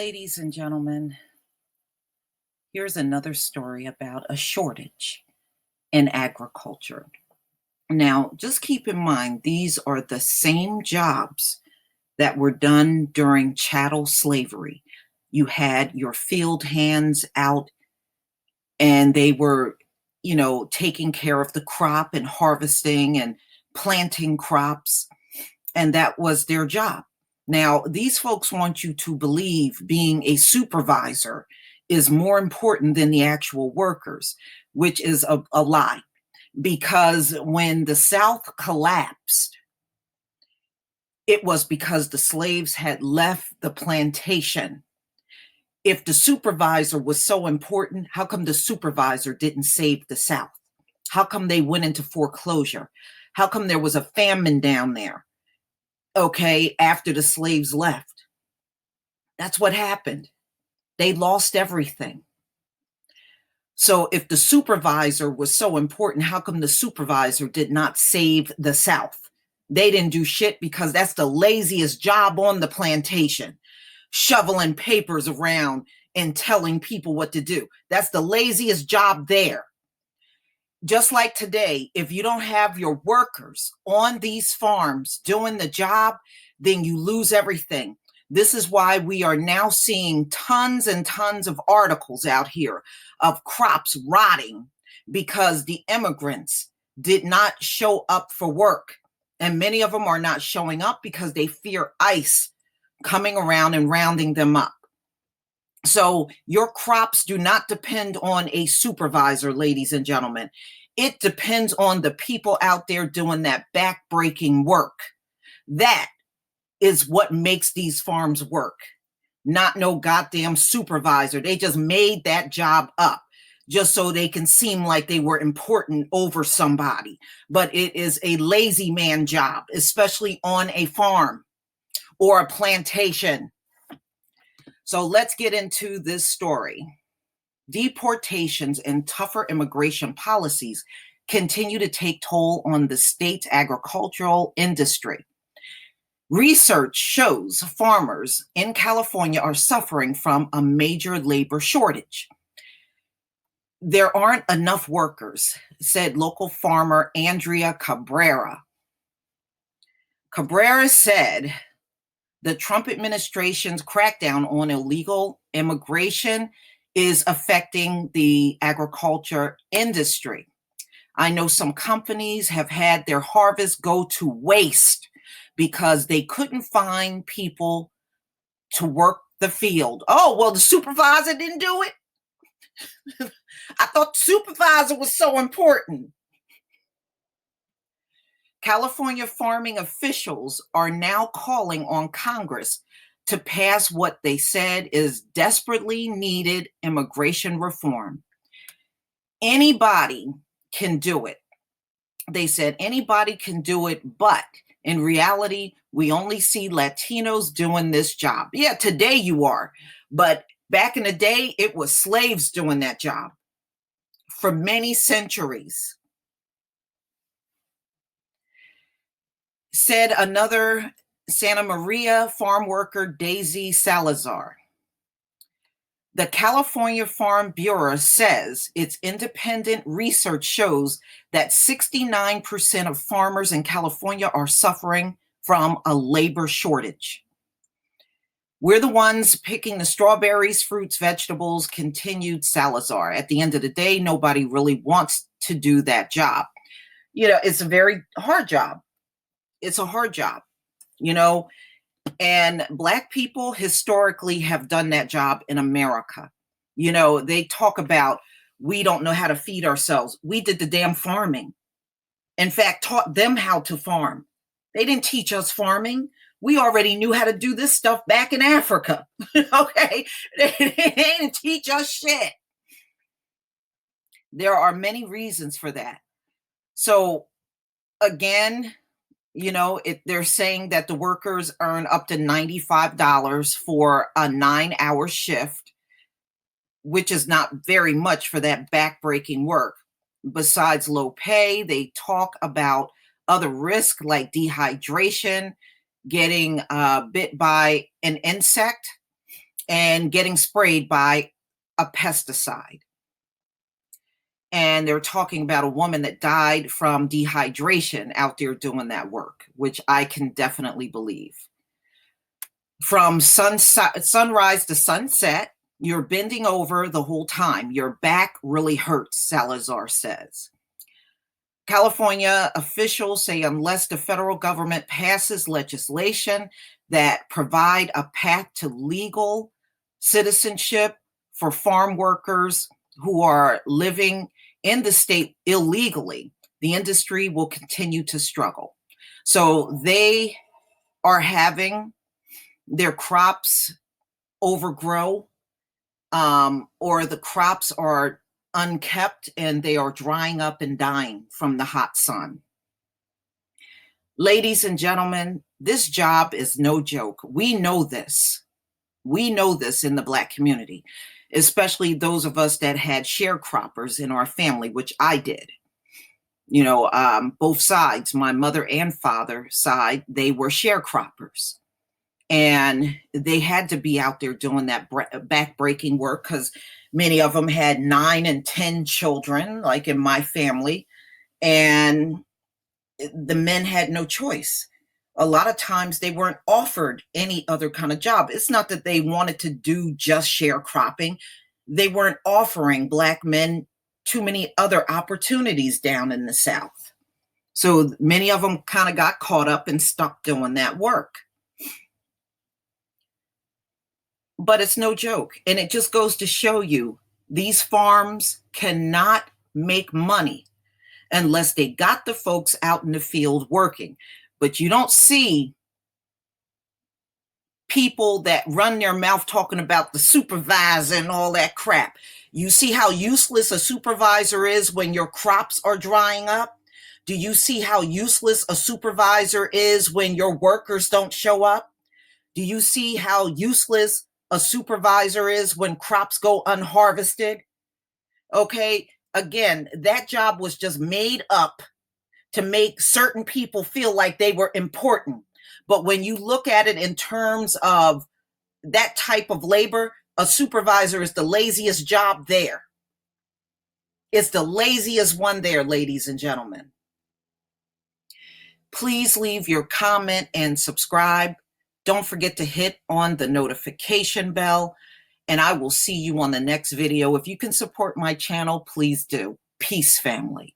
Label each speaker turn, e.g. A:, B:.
A: Ladies and gentlemen, here's another story about a shortage in agriculture. Now, just keep in mind, these are the same jobs that were done during chattel slavery. You had your field hands out and they were, taking care of the crop and harvesting and planting crops, and that was their job. Now, these folks want you to believe being a supervisor is more important than the actual workers, which is a lie. Because when the South collapsed, it was because the slaves had left the plantation. If the supervisor was so important, how come the supervisor didn't save the South? How come they went into foreclosure? How come there was a famine down there? Okay, after the slaves left. That's what happened. They lost everything. So if the supervisor was so important, how come the supervisor did not save the South? They didn't do shit because that's the laziest job on the plantation. Shoveling papers around and telling people what to do. That's the laziest job there. Just like today, if you don't have your workers on these farms doing the job, then you lose everything. This is why we are now seeing tons and tons of articles out here of crops rotting because the immigrants did not show up for work. And many of them are not showing up because they fear ICE coming around and rounding them up. So your crops do not depend on a supervisor, ladies and gentlemen. It depends on the people out there doing that back-breaking work. That is what makes these farms work. Not no goddamn supervisor. They just made that job up just so they can seem like they were important over somebody. But it is a lazy man job, especially on a farm or a plantation. So let's get into this story. Deportations and tougher immigration policies continue to take toll on the state's agricultural industry. Research shows farmers in California are suffering from a major labor shortage. There aren't enough workers, said local farmer Andrea Cabrera. Cabrera said the Trump administration's crackdown on illegal immigration is affecting the agriculture industry. I know some companies have had their harvest go to waste because they couldn't find people to work the field. Oh, well, the supervisor didn't do it. I thought the supervisor was so important. California farming officials are now calling on Congress to pass what they said is desperately needed immigration reform. Anybody can do it. They said anybody can do it, but in reality, we only see Latinos doing this job. Yeah, today you are, but back in the day, it was slaves doing that job for many centuries. Said another Santa Maria farm worker, Daisy Salazar. The California Farm Bureau says its independent research shows that 69% of farmers in California are suffering from a labor shortage. We're the ones picking the strawberries, fruits, vegetables, continued Salazar. At the end of the day, nobody really wants to do that job. It's a very hard job. It's a hard job, and Black people historically have done that job in America. They talk about, we don't know how to feed ourselves. We did the damn farming. In fact, taught them how to farm. They didn't teach us farming. We already knew how to do this stuff back in Africa. Okay? They didn't teach us shit. There are many reasons for that. So again, they're saying that the workers earn up to $95 for a 9-hour shift, which is not very much for that backbreaking work. Besides low pay, they talk about other risks like dehydration, getting bit by an insect, and getting sprayed by a pesticide. And they're talking about a woman that died from dehydration out there doing that work, which I can definitely believe. From sunrise to sunset, you're bending over the whole time. Your back really hurts, Salazar says. California officials say unless the federal government passes legislation that provide a path to legal citizenship for farm workers who are living in the state illegally, the industry will continue to struggle. So they are having their crops overgrow, or the crops are unkept and they are drying up and dying from the hot sun. Ladies and gentlemen, this job is no joke. We know this. We know this in the Black community, especially those of us that had sharecroppers in our family, which I did. You know, both sides, my mother and father side, they were sharecroppers. And they had to be out there doing that back-breaking work because many of them had 9 and 10 children, like in my family, and the men had no choice. A lot of times they weren't offered any other kind of job. It's not that they wanted to do just sharecropping. They weren't offering Black men too many other opportunities down in the South. So many of them kind of got caught up and stuck doing that work. But it's no joke. And it just goes to show you these farms cannot make money unless they got the folks out in the field working. But you don't see people that run their mouth talking about the supervisor and all that crap. You see how useless a supervisor is when your crops are drying up? Do you see how useless a supervisor is when your workers don't show up? Do you see how useless a supervisor is when crops go unharvested? Okay, again, that job was just made up to make certain people feel like they were important. But when you look at it in terms of that type of labor, a supervisor is the laziest job there. It's the laziest one there, ladies and gentlemen. Please leave your comment and subscribe. Don't forget to hit on the notification bell, and I will see you on the next video. If you can support my channel, please do. Peace, family.